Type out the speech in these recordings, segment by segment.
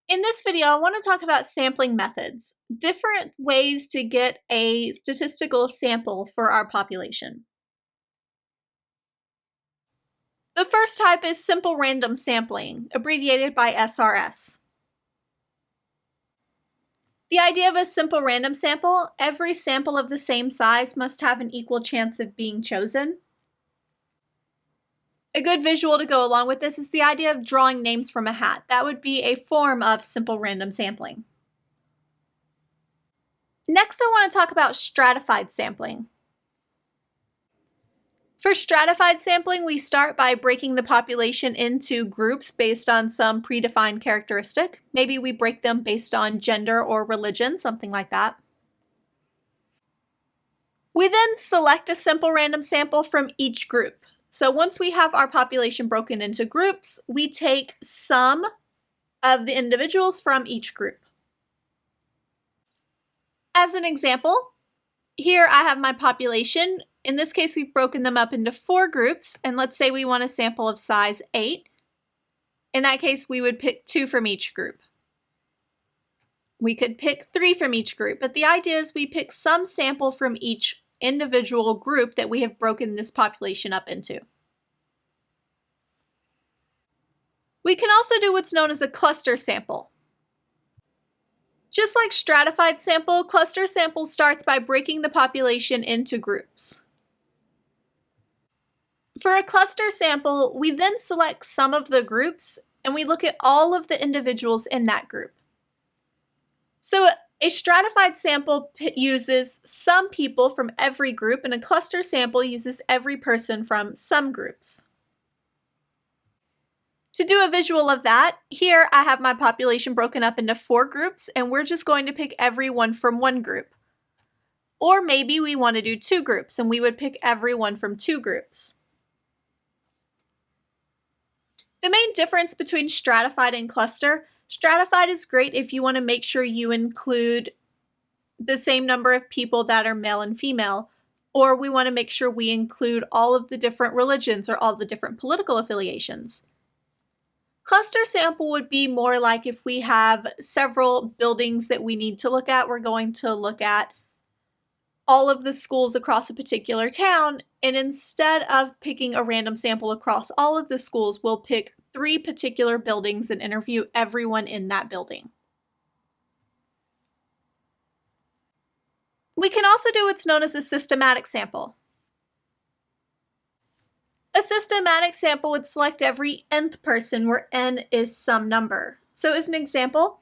In this video, I want to talk about sampling methods, different ways to get a statistical sample for our population. The first type is simple random sampling, abbreviated by SRS. The idea of a simple random sample, every sample of the same size must have an equal chance of being chosen. A good visual to go along with this is the idea of drawing names from a hat. That would be a form of simple random sampling. Next, I want to talk about stratified sampling. For stratified sampling, we start by breaking the population into groups based on some predefined characteristic. Maybe we break them based on gender or religion, something like that. We then select a simple random sample from each group. So once we have our population broken into groups, we take some of the individuals from each group. As an example, here I have my population. In this case, we've broken them up into 4 groups, and let's say we want a sample of size 8. In that case, we would pick 2 from each group. We could pick 3 from each group, but the idea is we pick some sample from each individual group that we have broken this population up into. We can also do what's known as a cluster sample. Just like stratified sample, cluster sample starts by breaking the population into groups. For a cluster sample, we then select some of the groups and we look at all of the individuals in that group. So a stratified sample uses some people from every group, and a cluster sample uses every person from some groups. To do a visual of that, here I have my population broken up into 4 groups, and we're just going to pick everyone from one group. Or maybe we want to do 2 groups, and we would pick everyone from 2 groups. The main difference between stratified and cluster: stratified is great if you want to make sure you include the same number of people that are male and female, or we want to make sure we include all of the different religions or all the different political affiliations. Cluster sample would be more like if we have several buildings that we need to look at. We're going to look at all of the schools across a particular town, and instead of picking a random sample across all of the schools, we'll pick 3 particular buildings and interview everyone in that building. We can also do what's known as a systematic sample. A systematic sample would select every nth person where n is some number. So as an example,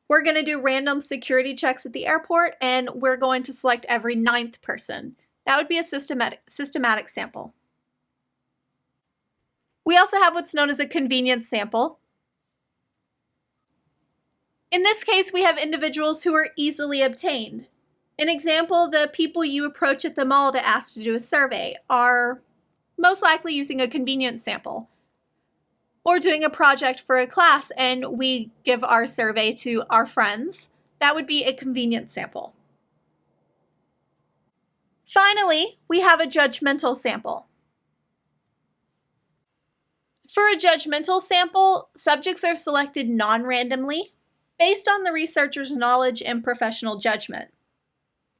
we're going to do random security checks at the airport, and we're going to select every 9th person. That would be a systematic sample. We also have what's known as a convenience sample. In this case, we have individuals who are easily obtained. An example, the people you approach at the mall to ask to do a survey are most likely using a convenience sample. Or doing a project for a class and we give our survey to our friends. That would be a convenience sample. Finally, we have a judgmental sample. For a judgmental sample, subjects are selected non-randomly based on the researcher's knowledge and professional judgment.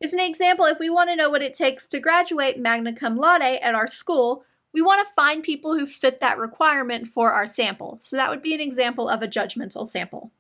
As an example, if we want to know what it takes to graduate magna cum laude at our school, we want to find people who fit that requirement for our sample. So that would be an example of a judgmental sample.